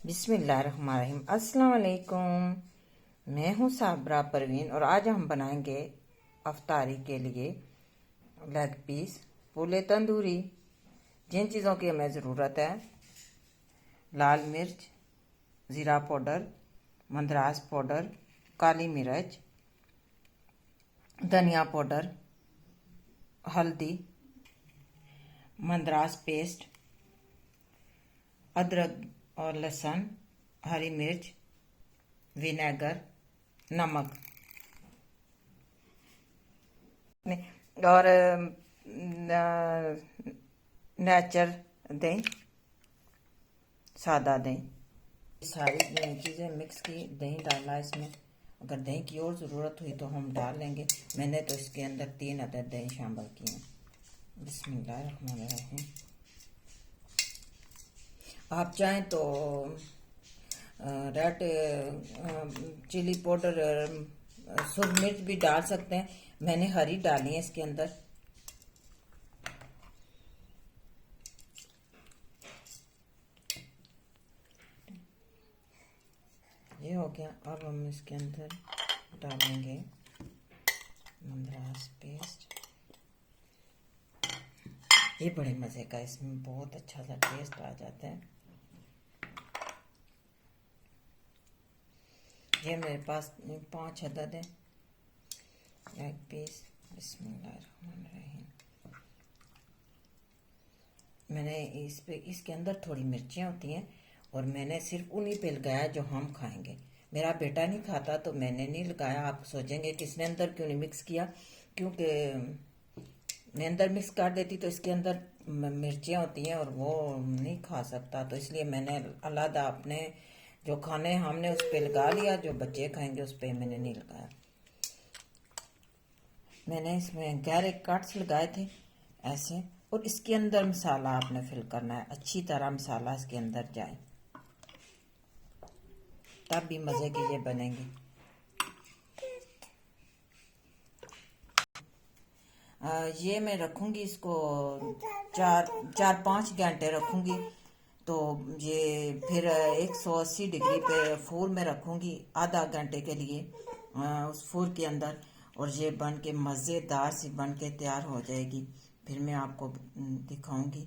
बिस्मिल्लाहिर्रहमानिर्रहीम। अस्सलाम वालेकुम। मैं हूँ साबरा परवीन और आज हम बनाएंगे अफ्तारी के लिए लेग पीस फूले तंदूरी। जिन चीज़ों की हमें ज़रूरत है: लाल मिर्च, ज़ीरा पाउडर, मंदरास पाउडर, काली मिर्च, धनिया पाउडर, हल्दी, मंदरास पेस्ट, अदरक और लहसुन, हरी मिर्च, विनेगर, नमक और नेचर दही, सादा दही। सारी चीज़ें मिक्स की, दही डाला इसमें। अगर दही की और ज़रूरत हुई तो हम डाल लेंगे। मैंने तो इसके अंदर 3 अदद दही शामिल की हैं। बिस्मिल्लाहिर्रहमानिर्रहीम। आप चाहें तो रेड चिली पाउडर, सूरज मिर्च भी डाल सकते हैं। मैंने हरी डाली है इसके अंदर। ये हो गया। अब हम इसके अंदर डालेंगे मंदरास पेस्ट। ये बड़े मज़े का, इसमें बहुत अच्छा सा टेस्ट आ जाता है। ये मेरे पास 5 अदद है लेग पीस। बिस्मिल्लाहिर्रहमानिर्रहीम। मैंने इसके अंदर थोड़ी मिर्चियाँ होती हैं और मैंने सिर्फ उन्हीं पे लगाया जो हम खाएंगे। मेरा बेटा नहीं खाता तो मैंने नहीं लगाया। आप सोचेंगे कि इसने अंदर क्यों नहीं मिक्स किया, क्योंकि मैं अंदर मिक्स कर देती तो इसके अंदर मिर्चियाँ होती हैं और वो नहीं खा सकता, तो इसलिए मैंने अलग अपने जो खाने हमने उस पर लगा लिया, जो बच्चे खाएंगे उस पर मैंने नहीं लगाया। मैंने इसमें गहरे कट्स लगाए थे ऐसे। और इसके अंदर मसाला आपने फिल करना है, अच्छी तरह मसाला इसके अंदर जाए, तब भी मज़े की ये बनेंगे। ये मैं रखूँगी इसको 4-5 घंटे रखूँगी। तो ये फिर 180 डिग्री पे फूर में रखूँगी आधा घंटे के लिए उस फूर के अंदर। और ये बन के मज़ेदार सी बन के तैयार हो जाएगी। फिर मैं आपको दिखाऊंगी।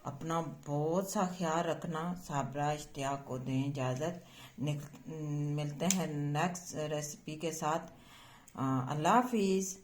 अपना बहुत सा ख्याल रखना। साबरा इश्तियाक को दें इजाज़त। मिलते हैं नेक्स्ट रेसिपी के साथ। अल्लाह हाफिज़।